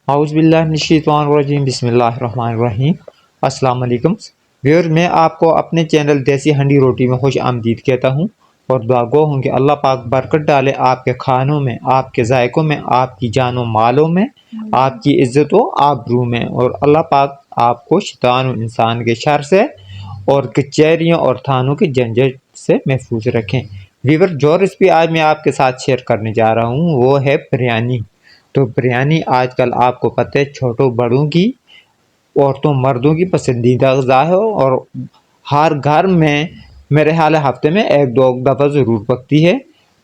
औज़ुबिल्लाहिमिनश्शैतानिर्रजीम बिस्मिल्लाहिर्रहमानिर्रहीम। अस्सलाम वालेकुम व्यूअर, मैं आपको अपने चैनल देसी हंडी रोटी में खुश आमदीद कहता हूँ और दुआ गो हूँ कि अल्लाह पाक बरकत डाले आपके खानों में, आपके जायकों में, आपकी जानों मालों में, आपकी इज़्ज़त व आबरू में, और अल्लाह पाक आपको शैतान और इंसान के शर से और कचहरियों और थानों की झंझट से महफूज रखें। व्यूअर, जो रेसिपी आज मैं आपके साथ शेयर करने जा रहा हूँ वो है बिरयानी। तो बिरयानी आजकल आपको पता है छोटों बड़ों की, औरतों मर्दों की पसंदीदा ग़िज़ा है और हर घर में मेरे ख्याल है हफ्ते में एक दो दफ़ा ज़रूर पकती है।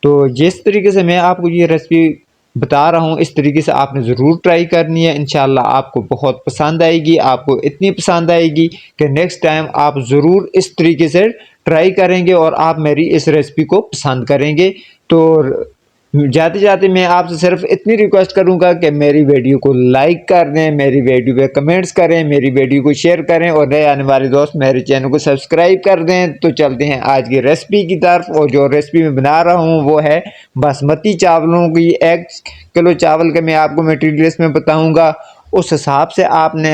तो जिस तरीके से मैं आपको ये रेसिपी बता रहा हूँ इस तरीके से आपने ज़रूर ट्राई करनी है। इंशाल्लाह आपको बहुत पसंद आएगी, आपको इतनी पसंद आएगी कि नेक्स्ट टाइम आप ज़रूर इस तरीके से ट्राई करेंगे और आप मेरी इस रेसिपी को पसंद करेंगे। तो जाते जाते मैं आपसे सिर्फ इतनी रिक्वेस्ट करूंगा कि मेरी वीडियो को लाइक कर दें, मेरी वीडियो पे कमेंट्स करें, मेरी वीडियो को शेयर करें और नए आने वाले दोस्त मेरे चैनल को सब्सक्राइब कर दें। तो चलते हैं आज की रेसिपी की तरफ, और जो रेसिपी मैं बना रहा हूँ वो है बासमती चावलों की। 1 किलो चावल के मैं आपको मटीरियल इसमें बताऊँगा, उस हिसाब से आपने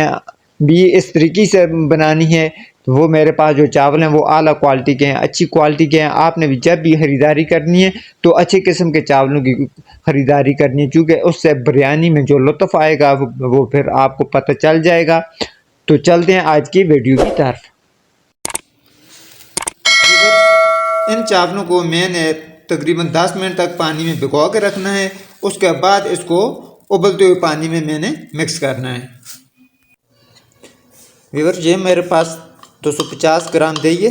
भी इस तरीके से बनानी है। तो वो मेरे पास जो चावल हैं वो आला क्वालिटी के हैं, अच्छी क्वालिटी के हैं। आपने भी जब भी ख़रीदारी करनी है तो अच्छे किस्म के चावलों की ख़रीदारी करनी है, क्योंकि उससे बिरयानी में जो लुत्फ़ आएगा वो फिर आपको पता चल जाएगा। तो चलते हैं आज की वीडियो की तरफ। इन चावलों को मैंने तकरीबन 10 मिनट तक पानी में भिगो के रखना है। उसके बाद इसको उबलते हुए पानी में मैंने मिक्स करना है। व्यूअर, ये मेरे पास 250 ग्राम दही है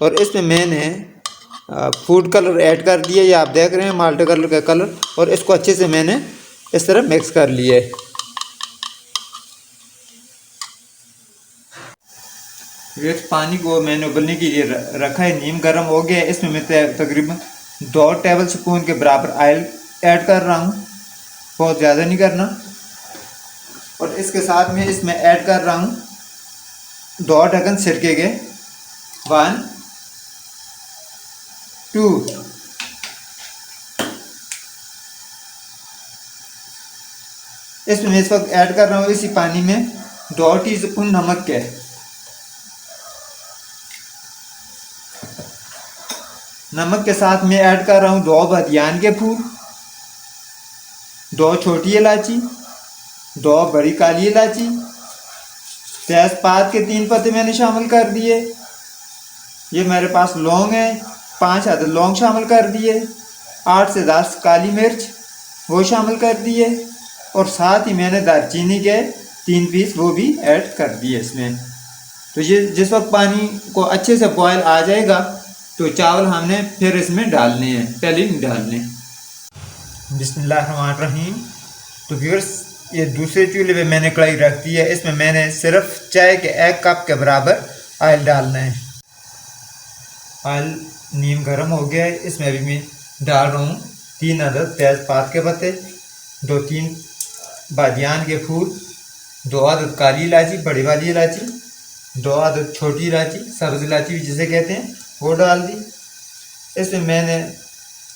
और इसमें मैंने फूड कलर ऐड कर दिया। ये आप देख रहे हैं माल्टे कलर का कलर, और इसको अच्छे से मैंने इस तरह मिक्स कर लिया है। इस पानी को मैंने उबलने के लिए रखा है, नीम गर्म हो गया है। इसमें मैं तकरीबन 2 टेबल स्पून के बराबर ऑयल ऐड कर रहा हूँ, बहुत ज़्यादा नहीं करना। और इसके साथ में इसमें ऐड कर रहा हूँ 2 ढक्कन सिरके के, 1 2। इसमें मैं इस वक्त ऐड कर रहा हूँ इसी पानी में 2 टीस्पून नमक के। नमक के साथ मैं ऐड कर रहा हूँ 2 बादियान के फूल, 2 छोटी इलायची, 2 बड़ी काली इलायची, तेज़पात के 3 पत्ते मैंने शामिल कर दिए। ये मेरे पास लौंग है, 5 अदद लौंग शामिल कर दिए, 8 से 10 काली मिर्च वो शामिल कर दिए, और साथ ही मैंने दालचीनी के 3 पीस वो भी ऐड कर दिए इसमें। तो ये जिस वक्त पानी को अच्छे से बॉयल आ जाएगा तो चावल हमने फिर इसमें डालने हैं, पहले नहीं डालने। बिस्मिल्लाहिर्रहमानिर्रहीम। तो व्यूअर्स, ये दूसरे चूल्हे पे मैंने कढ़ाई रख दी है। इसमें मैंने सिर्फ चाय के 1 कप के बराबर ऑयल डालना है। ऑयल नीम गर्म हो गया है, इसमें अभी मैं डाल रहा हूँ 3 अदद तेज़पात के पत्ते, 2-3 बादियान के फूल, 2 अदद काली इलायची बड़ी वाली इलायची, 2 अदद छोटी इलायची सब्ज़ इलायची भी जिसे कहते हैं वो डाल दी। इसमें मैंने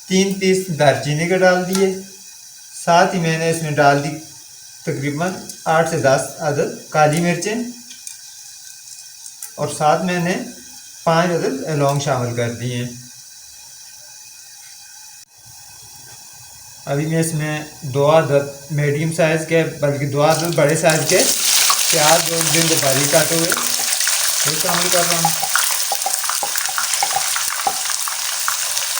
3 पीस दालचीनी के डाल दिए। साथ ही मैंने इसमें डाल दी तकरीबन 8 से 10 अदद काली मिर्चें, और साथ मैंने 5 अदद लौंग शामिल कर दिए। अभी मैं इसमें 2 अदद मीडियम साइज़ के, बल्कि 2 अदद बड़े साइज़ के प्याज और जिनको बारीक काटे हुए वो शामिल कर रहा हूँ।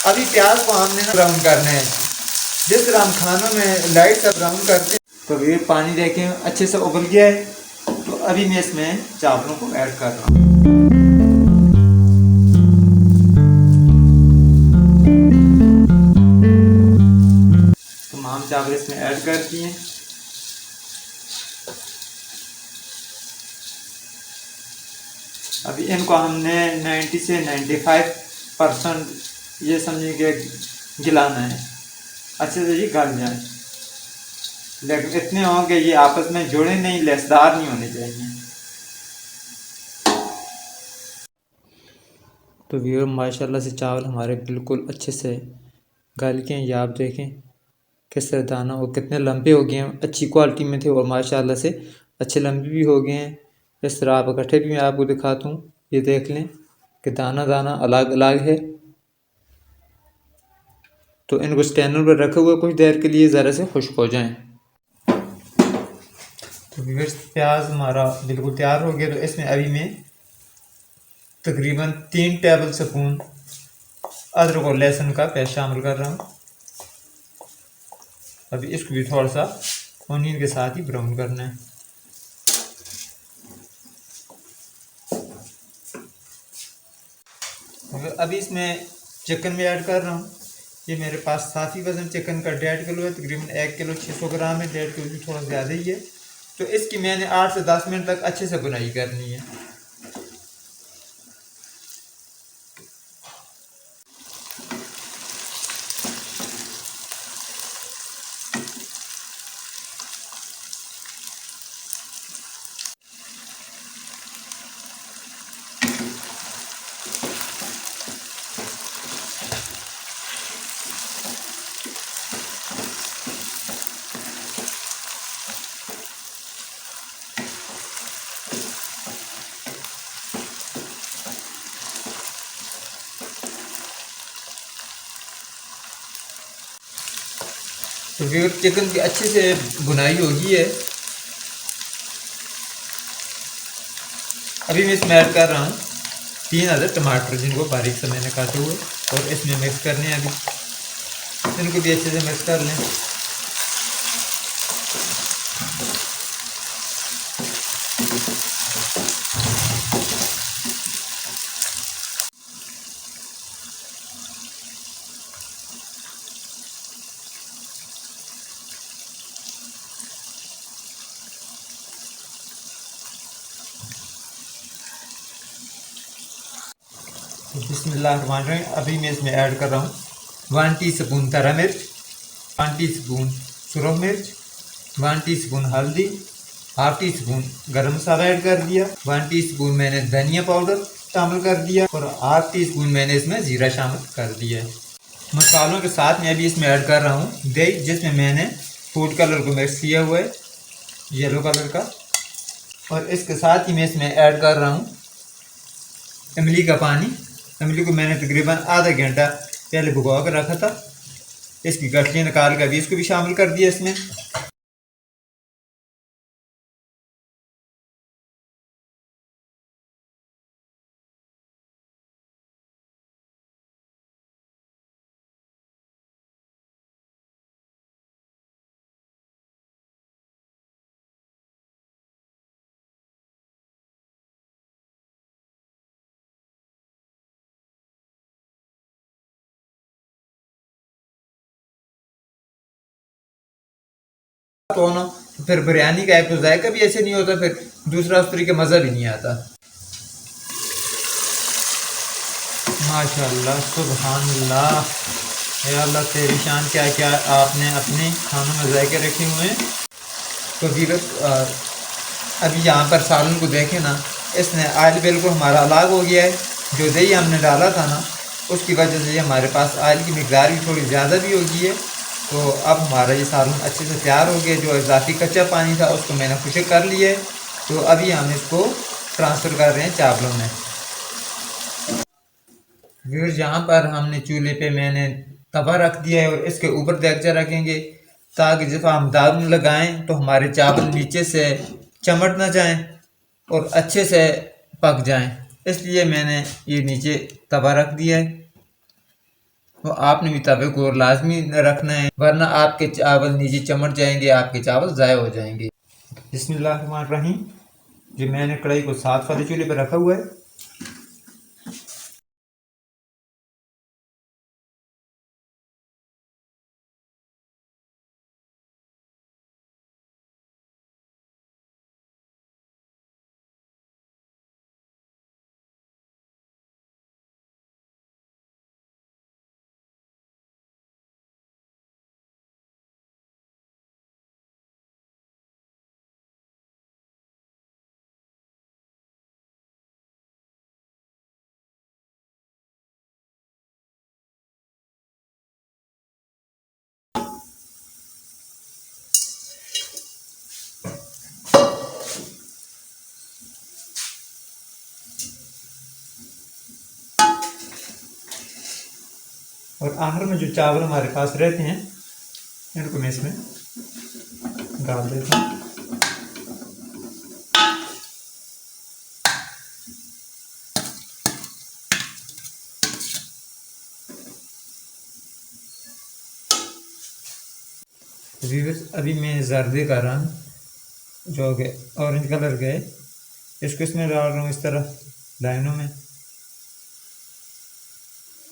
अभी प्याज को हमने ब्राउन करना है, जिस तरह हम खानों में लाइट सा ब्राउन करते हैं। तो ये पानी देखें अच्छे से उबल गया है, तो अभी मैं इसमें चावलों को ऐड कर रहा हूँ। तमाम चावल इसमें ऐड कर दिए। अभी इनको हमने 90 से 95% ये समझिए कि गिलाना है, अच्छे से ये गल जाए, लेकिन इतने हों कि ये आपस में जुड़े नहीं, लसदार नहीं होने चाहिए। तो व्यूअर, माशाल्लाह से चावल हमारे बिल्कुल अच्छे से गल के हैं, ये आप देखें। किस तरह दाना और कितने लंबे हो गए हैं, अच्छी क्वालिटी में थे और माशाल्लाह से अच्छे लंबे भी हो गए हैं। इस तरह आप इकट्ठे भी मैं आपको दिखाता हूँ, ये देख लें कि दाना दाना अलग अलग है। तो इनको स्टैंडर पर रखे हुए कुछ देर के लिए ज़रा से खुश्क हो जाएं। तो व्यूअर्स प्याज हमारा बिल्कुल तैयार हो गया। तो इसमें अभी मैं तकरीबन 3 टेबल स्पून अदरक और लहसुन का पेस्ट शामिल कर रहा हूँ। अभी इसको भी थोड़ा सा ऑनियन के साथ ही ब्राउन करना है। अभी इसमें चिकन भी ऐड कर रहा हूँ। ये मेरे पास साफ़ी वज़न चिकन का 1.5 किलो है, तकरीबन 1 किलो 600 ग्राम है, 1.5 किलो भी थोड़ा ज़्यादा ही है। तो इसकी मैंने 8 से 10 मिनट तक अच्छे से बुनाई करनी है। तो फिर चिकन की अच्छे से बुनाई होगी है। अभी मैं इसमें ऐड कर रहा हूँ 3 अदद टमाटर, जिनको बारीक से मैंने काटे हुए, और इसमें मिक्स करने हैं। अभी इनको भी अच्छे से मिक्स कर लें। बिस्मिल्लाहिर्रहमानिर्रहीम। अभी मैं इसमें ऐड कर रहा हूँ 1 टीस्पून हरा मिर्च, 1 टीस्पून सुरख मिर्च, 1 टीस्पून हल्दी, हाफ टी स्पून गर्म मसाला ऐड कर दिया, 1 टीस्पून मैंने धनिया पाउडर शामिल कर दिया और हाफ टी स्पून मैंने इसमें जीरा शामिल कर दिया है। मसालों के साथ मैं अभी इसमें ऐड कर रहा हूँ दही, जिसमें मैंने फूड कलर को मिक्स किया हुआ है, येलो कलर का। और इसके साथ ही मैं इसमें ऐड कर रहा हूँ इमली का पानी। इमली को मैंने तकरीबन आधा घंटा पहले भिगो कर रखा था। इसकी गठलियाँ निकाल कर भी इसको भी शामिल कर दिया इसमें। तो ना फिर बिरयानी का एक तो जायका भी ऐसे नहीं होता, फिर दूसरा उस तरीके मज़ा भी नहीं आता। माशाल्लाह सुबहानल्लाह, या अल्लाह तेरी शान, क्या क्या आपने अपने खानों में जायके रखे हुए हैं। तो वीरस अभी यहाँ पर सालन को देखें ना, इसने आयल बिल्कुल हमारा अलग हो गया है। जो दही हमने डाला था ना, उसकी वजह से हमारे पास आयल की मिकदार भी थोड़ी ज़्यादा भी हो गई है। तो अब हमारा ये सालन अच्छे से तैयार हो गया। जो इजाफी कच्चा पानी था उसको मैंने खुश्क कर लिया है। तो अभी हम इसको ट्रांसफ़र कर रहे हैं चावलों में। व्यूअर्स, यहाँ पर हमने चूल्हे पे मैंने तवा रख दिया है और इसके ऊपर देगचा रखेंगे, ताकि जब हम दम लगाएं तो हमारे चावल नीचे से चमट ना जाएं और अच्छे से पक जाएं। इसलिए मैंने ये नीचे तवा रख दिया है। तो आपने भी तवे को लाजमी रखना है, वरना आपके चावल नीचे चमट जाएंगे, आपके चावल ज़ाय हो जाएंगे। बिस्मिल्लाहिर्रहमानिर्रहीम। जो मैंने कढ़ाई को 7 वाले चूल्हे पर रखा हुआ है। और आखिर में जो चावल हमारे पास रहते हैं इनको मैं इसमें डाल देता हूँ। अभी मैं जर्दे का रंग जो कि ऑरेंज कलर का है इसको इसमें डाल रहा हूँ इस तरह लाइनों में।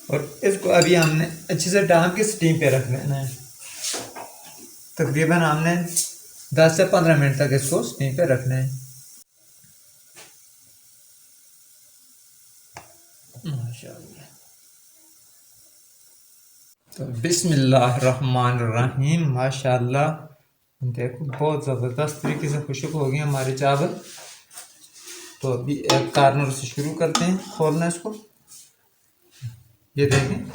और इसको अभी हमने अच्छे से डाल के स्टीम पे रख लेना है। तकरीबन हमने 10 से 15 मिनट तक इसको स्टीम पे रखना है। माशाअल्लाह। तो बिस्मिल्लाहिर्रहमानिर्रहीम। माशाअल्लाह देखो बहुत ज़बरदस्त तरीके से खुशक हो गए हमारे चावल। तो अभी एक कार्नर से शुरू करते हैं खोलना इसको। ये देखें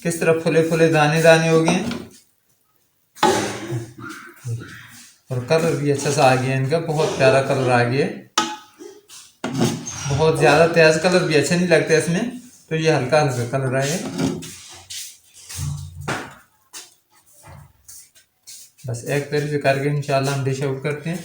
किस तरह फुले फुले दाने दाने हो गए हैं और कलर भी अच्छा सा आ गया इनका, बहुत प्यारा कलर आ गया। बहुत ज़्यादा तेज कलर भी अच्छा नहीं लगता इसमें, तो ये हल्का हल्का कलर आए। बस एक तरह से करके इंशाल्लाह हम डिश आउट करते हैं।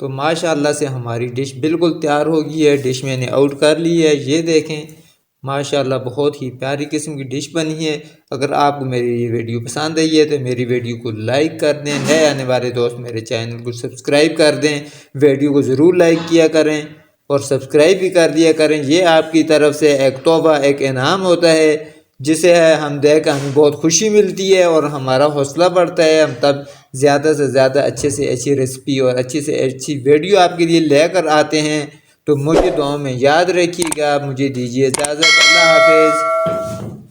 तो माशाल्लाह से हमारी डिश बिल्कुल तैयार हो गई है। डिश मैंने आउट कर ली है। ये देखें माशाल्लाह बहुत ही प्यारी किस्म की डिश बनी है। अगर आपको मेरी ये वीडियो पसंद आई है तो मेरी वीडियो को लाइक कर दें। नए आने वाले दोस्त मेरे चैनल को सब्सक्राइब कर दें। वीडियो को ज़रूर लाइक किया करें और सब्सक्राइब भी कर दिया करें। ये आपकी तरफ से एक तोहफा, एक इनाम होता है जिसे हम देख हमें बहुत खुशी मिलती है और हमारा हौसला बढ़ता है। हम तब ज़्यादा से ज़्यादा अच्छे से अच्छी रेसिपी और अच्छी से अच्छी वीडियो आपके लिए लेकर आते हैं। तो मुझे दुआ में याद रखिएगा। मुझे दीजिए इजाज़त। अल्लाह हाफिज़।